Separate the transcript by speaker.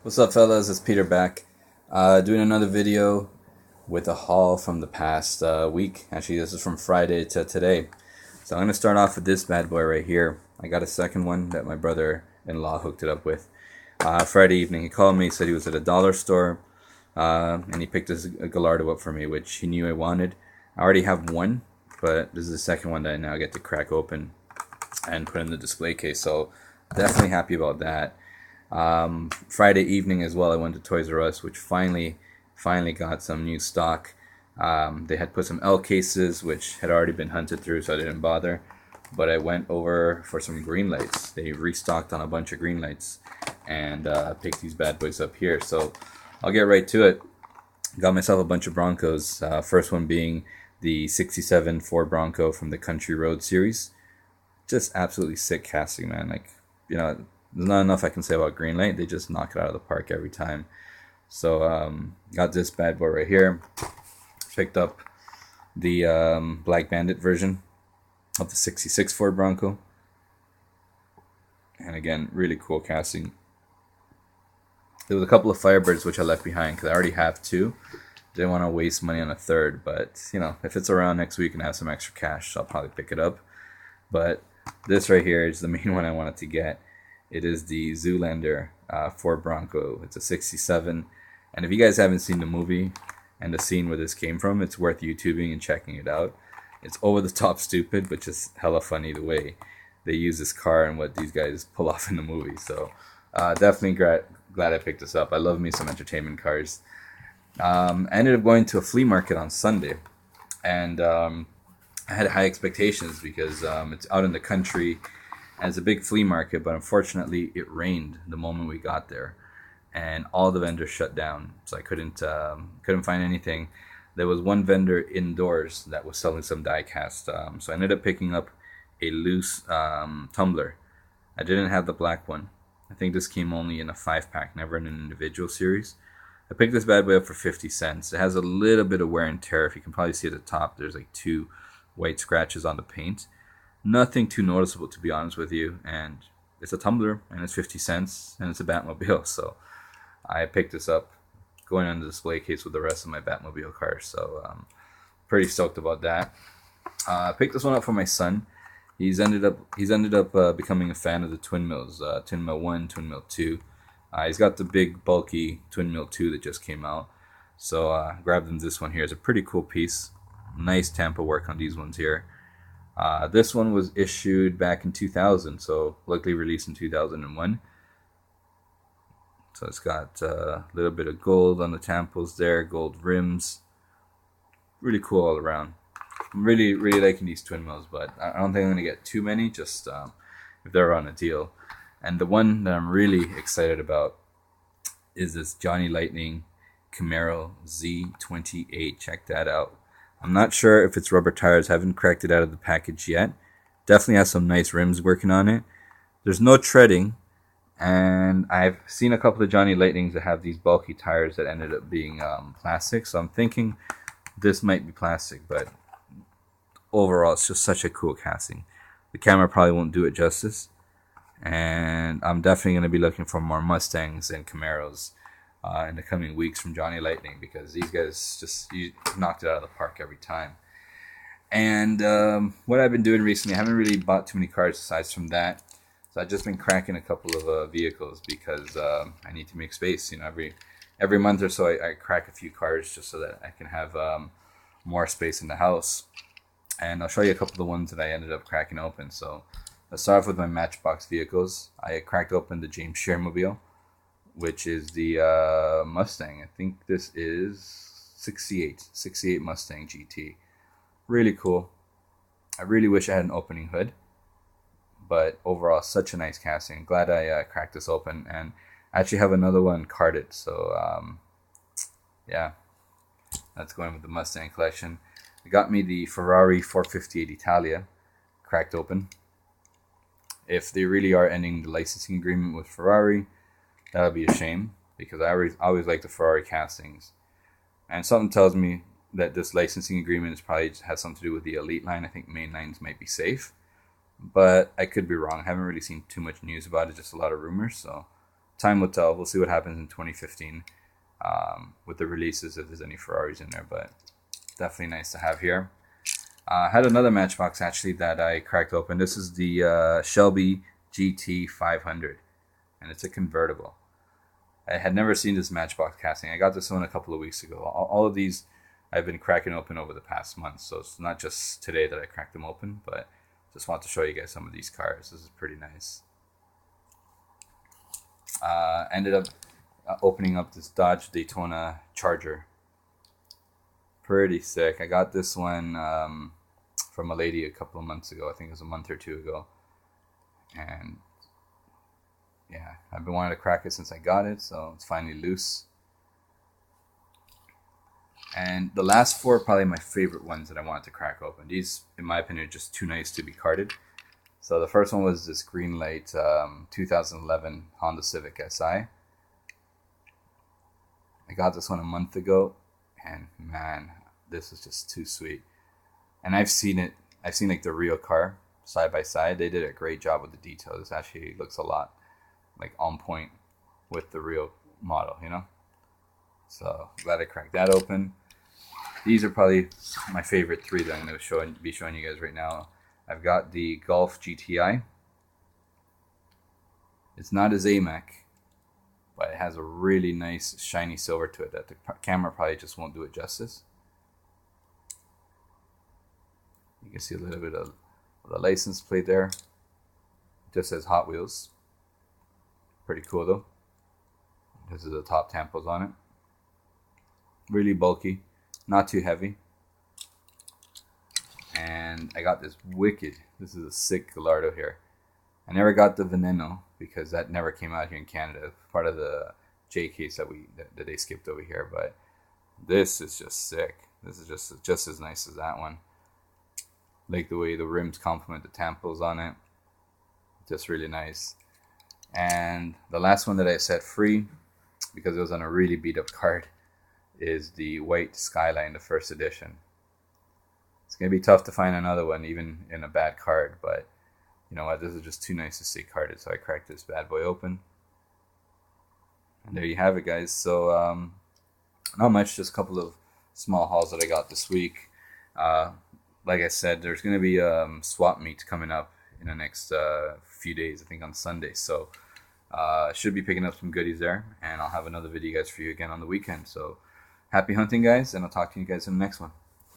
Speaker 1: What's up, fellas? It's Peter back, doing another video with a haul from the past week. Actually, this is from Friday to today. So I'm gonna start off with this bad boy right here. I got a second one that my brother-in-law hooked it up with. Friday evening, he called me, said he was at a dollar store, and he picked this Gallardo up for me, which he knew I wanted. I already have one, but this is the second one that I now get to crack open and put in the display case. So definitely happy about that. Friday evening as well, I went to Toys R Us, which finally got some new stock. They had put some L cases, which had already been hunted through, so I didn't bother. But I went over for some Greenlights. They restocked on a bunch of Greenlights, and picked these bad boys up here. So I'll get right to it. Got myself a bunch of Broncos. First one being the '67 Ford Bronco from the Country Road series. Just absolutely sick casting, man. Like, there's not enough I can say about Greenlight. They just knock it out of the park every time. So got this bad boy right here. Picked up the Black Bandit version of the '66 Ford Bronco. And again, really cool casting. There was a couple of Firebirds which I left behind because I already have two. Didn't want to waste money on a third, but if it's around next week and I have some extra cash, I'll probably pick it up. But this right here is the main one I wanted to get. It is the Zoolander Ford Bronco. It's a '67. And if you guys haven't seen the movie and the scene where this came from, it's worth YouTubing and checking it out. It's over the top stupid, but just hella funny the way they use this car and what these guys pull off in the movie. So definitely glad I picked this up. I love me some entertainment cars. I ended up going to a flea market on Sunday. And I had high expectations because it's out in the country. And it's a big flea market, but unfortunately it rained the moment we got there, and all the vendors shut down. So I couldn't find anything. There was one vendor indoors that was selling some die cast. So I ended up picking up a loose tumbler. I didn't have the black one. I think this came only in a 5-pack, never in an individual series. I picked this bad boy up for 50 cents. It has a little bit of wear and tear. If you can probably see at the top, there's like 2 white scratches on the paint. Nothing too noticeable, to be honest with you, and it's a tumbler, and it's 50 cents, and it's a Batmobile, so I picked this up going on the display case with the rest of my Batmobile cars, so pretty stoked about that. I picked this one up for my son. He's ended up becoming a fan of the Twin Mills, Twin Mill 1, Twin Mill 2. He's got the big, bulky Twin Mill 2 that just came out, so grabbed him this one here. It's a pretty cool piece. Nice Tampa work on these ones here. This one was issued back in 2000, so luckily released in 2001. So it's got a little bit of gold on the tampos there, gold rims. Really cool all around. I'm really liking these Twin Mills, but I don't think I'm going to get too many, just if they're on a deal. And the one that I'm really excited about is this Johnny Lightning Camaro Z28. Check that out. I'm not sure if it's rubber tires. Haven't cracked it out of the package yet. Definitely has some nice rims working on it. There's no treading, and I've seen a couple of Johnny Lightnings that have these bulky tires that ended up being plastic. So I'm thinking this might be plastic, but overall, it's just such a cool casting. The camera probably won't do it justice, and I'm definitely going to be looking for more Mustangs and Camaros in the coming weeks from Johnny Lightning, because these guys just knocked it out of the park every time. And what I've been doing recently, I haven't really bought too many cars aside from that. So I've just been cracking a couple of vehicles because I need to make space. Every month or so I crack a few cars just so that I can have more space in the house. And I'll show you a couple of the ones that I ended up cracking open. So let's start off with my Matchbox vehicles. I cracked open the James Shermobile, which is the Mustang. I think this is 68 Mustang GT. Really cool. I really wish I had an opening hood, but overall, such a nice casting. Glad I cracked this open, and I actually have another one carded, so yeah, that's going with the Mustang collection. It got me the Ferrari 458 Italia, cracked open. If they really are ending the licensing agreement with Ferrari, that would be a shame, because I always like the Ferrari castings. And something tells me that this licensing agreement is probably has something to do with the Elite line. I think main lines might be safe, but I could be wrong. I haven't really seen too much news about it, just a lot of rumors. So time will tell. We'll see what happens in 2015 with the releases, if there's any Ferraris in there, but definitely nice to have here. I had another Matchbox actually that I cracked open. This is the Shelby GT 500, and it's a convertible. I had never seen this Matchbox casting. I got this one a couple of weeks ago. All of these I've been cracking open over the past month, so it's not just today that I cracked them open, but just want to show you guys some of these cars. This is pretty nice. Ended up opening up this Dodge Daytona Charger. Pretty sick. I got this one from a lady a couple of months ago. I think it was a month or two ago. And yeah, I've been wanting to crack it since I got it, so it's finally loose. And the last four are probably my favorite ones that I wanted to crack open. These, in my opinion, are just too nice to be carded. So the first one was this Greenlight 2011 Honda Civic Si. I got this one a month ago, and man, this is just too sweet. And I've seen it. I've seen like the real car side by side. They did a great job with the details. This actually looks a lot like on point with the real model, you know. So glad I cracked that open. These are probably my favorite three that I'm going to be showing you guys right now. I've got the Golf GTI. It's not as AMAC, but it has a really nice shiny silver to it that the camera probably just won't do it justice. You can see a little bit of the license plate there. It just says Hot Wheels. Pretty cool though. This is the top tampos on it. Really bulky, not too heavy. And I got this this is a sick Gallardo here. I never got the Veneno because that never came out here in Canada. Part of the J case that they skipped over here, but this is just sick. This is just as nice as that one. Like the way the rims complement the tampos on it. Just really nice. And the last one that I set free, because it was on a really beat up card, is the white Skyline, the first edition. It's going to be tough to find another one, even in a bad card, but you know what, this is just too nice to stay carded, so I cracked this bad boy open. And there you have it, guys. So, not much, just a couple of small hauls that I got this week. Like I said, there's going to be swap meet coming up in the next few days, I think on Sunday, so should be picking up some goodies there, and I'll have another video guys for you again on the weekend. So happy hunting, guys, and I'll talk to you guys in the next one.